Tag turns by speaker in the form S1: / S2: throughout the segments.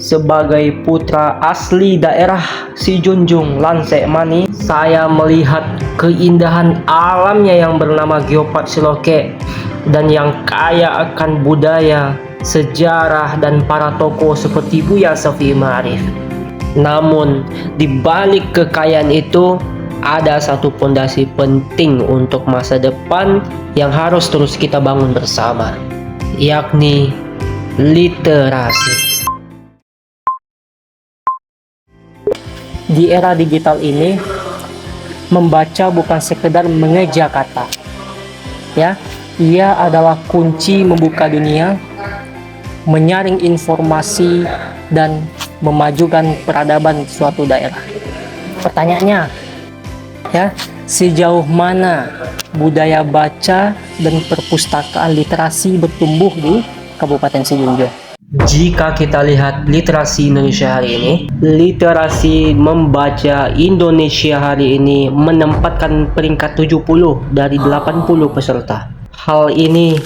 S1: Sebagai putra asli daerah Sijunjung, Lansek Mani, saya melihat keindahan alamnya yang bernama Geopark Siloke dan yang kaya akan budaya, sejarah, dan para tokoh seperti Buya Shafi'i Ma'arif. Namun, di balik kekayaan itu, ada satu fondasi penting untuk masa depan yang harus terus kita bangun bersama, yakni literasi. Di era digital ini, membaca bukan sekedar mengeja kata. Ya, ia adalah kunci membuka dunia, menyaring informasi, dan memajukan peradaban suatu daerah. Pertanyaannya, ya, sejauh mana budaya baca dan perpustakaan literasi bertumbuh di Kabupaten Sijunjung? Jika kita lihat literasi Indonesia hari ini, literasi membaca Indonesia hari ini menempatkan peringkat 70 dari 80 peserta. Hal ini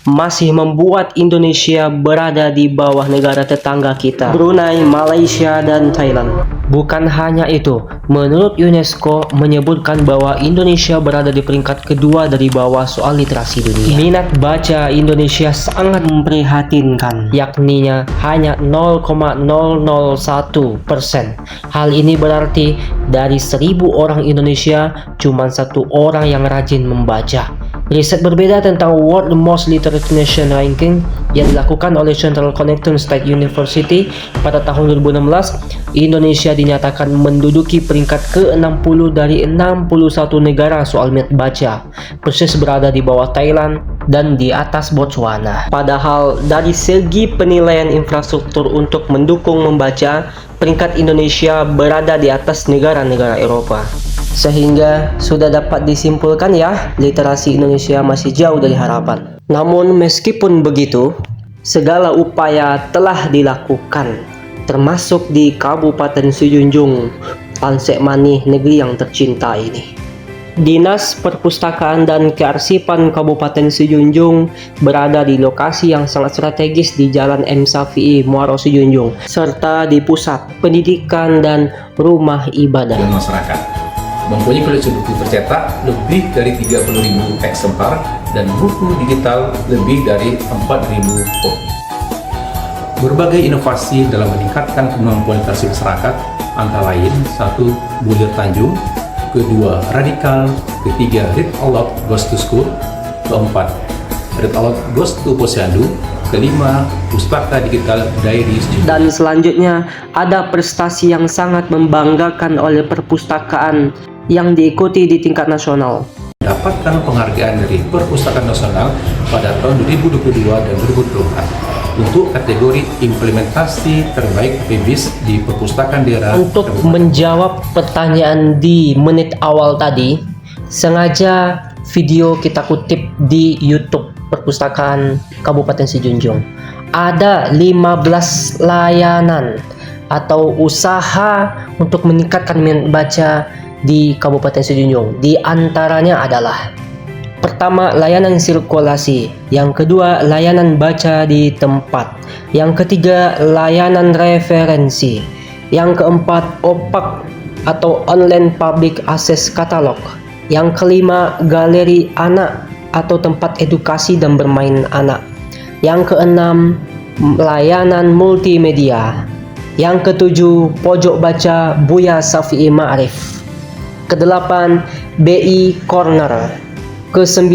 S1: masih membuat Indonesia berada di bawah negara tetangga kita, Brunei, Malaysia, dan Thailand. Bukan hanya itu, menurut UNESCO menyebutkan bahwa Indonesia berada di peringkat kedua dari bawah soal literasi dunia. Minat baca Indonesia sangat memprihatinkan, yakninya hanya 0,001%. Hal ini berarti dari 1000 orang Indonesia, cuma 1 orang yang rajin membaca. Riset berbeda tentang World Most Literate Nation Ranking yang dilakukan oleh Central Connecticut State University pada tahun 2016, Indonesia dinyatakan menduduki peringkat ke-60 dari 61 negara soal minat baca, persis berada di bawah Thailand dan di atas Botswana. Padahal dari segi penilaian infrastruktur untuk mendukung membaca, peringkat Indonesia berada di atas negara-negara Eropa. Sehingga sudah dapat disimpulkan ya, literasi Indonesia masih jauh dari harapan. Namun meskipun begitu, segala upaya telah dilakukan, termasuk di Kabupaten Sijunjung, Lansek Mani, negeri yang tercinta ini. Dinas Perpustakaan dan Kearsipan Kabupaten Sijunjung berada di lokasi yang sangat strategis di Jalan M. Shafi'i, Muaro Sijunjung, serta di pusat pendidikan dan rumah ibadah.
S2: Dan masyarakat mempunyai koleksi buku tercetak lebih dari 30.000 eksemplar dan buku digital lebih dari 4.000 kopi. Berbagai inovasi dalam meningkatkan kemampuan literasi masyarakat antara lain: 1. Bulir Tanjung, 2. Radikal, 3. Read Aloud Goes to School, 4. Read Aloud Goes to Posyandu, 5. Pustaka Digital Diaries.
S1: Dan selanjutnya ada prestasi yang sangat membanggakan oleh perpustakaan yang diikuti di tingkat nasional.
S2: Mendapatkan penghargaan dari Perpustakaan Nasional pada tahun 2022 dan 2024 untuk kategori implementasi terbaik PBIS di perpustakaan daerah.
S1: Untuk menjawab pertanyaan di menit awal tadi, sengaja video kita kutip di YouTube Perpustakaan Kabupaten Sijunjung. Ada 15 layanan atau usaha untuk meningkatkan minat baca di Kabupaten Sijunjung. Di antaranya adalah: pertama, layanan sirkulasi; yang kedua, layanan baca di tempat; yang ketiga, layanan referensi; yang keempat, OPAK atau Online Public Access Catalog; yang kelima, galeri anak atau tempat edukasi dan bermain anak; yang keenam, layanan multimedia; yang ketujuh, pojok baca Buya Shafi'i Ma'arif; kedelapan, BI Corner; ke-9,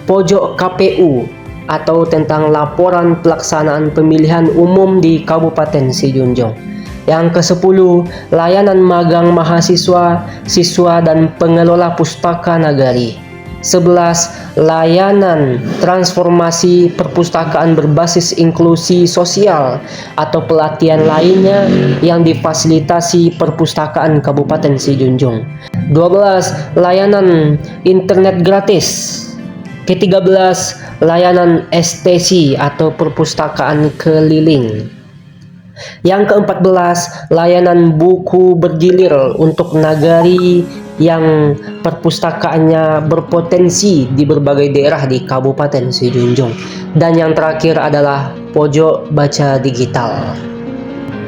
S1: pojok KPU atau tentang laporan pelaksanaan pemilihan umum di Kabupaten Sijunjung; yang ke-10, layanan magang mahasiswa, siswa, dan pengelola pustaka nagari; 11, layanan transformasi perpustakaan berbasis inklusi sosial atau pelatihan lainnya yang difasilitasi Perpustakaan Kabupaten Sijunjung; 12, layanan internet gratis; ke-13, layanan STC atau perpustakaan keliling; yang ke-14, layanan buku bergilir untuk nagari yang perpustakaannya berpotensi di berbagai daerah di Kabupaten Sijunjung; dan yang terakhir adalah pojok baca digital.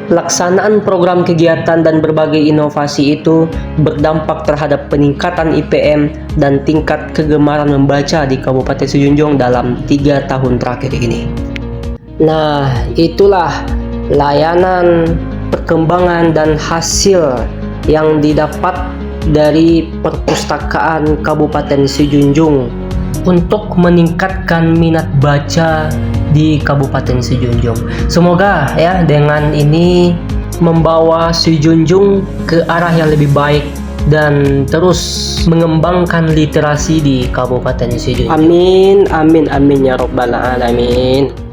S1: Pelaksanaan program kegiatan dan berbagai inovasi itu berdampak terhadap peningkatan IPM dan tingkat kegemaran membaca di Kabupaten Sejunjung dalam 3 tahun terakhir ini. Nah, itulah layanan, perkembangan, dan hasil yang didapat dari Perpustakaan Kabupaten Sejunjung untuk meningkatkan minat baca di Kabupaten Sejunjung. Semoga ya dengan ini membawa Sejunjung ke arah yang lebih baik dan terus mengembangkan literasi di Kabupaten Sejunjung. Amin, amin, amin ya robbal alamin.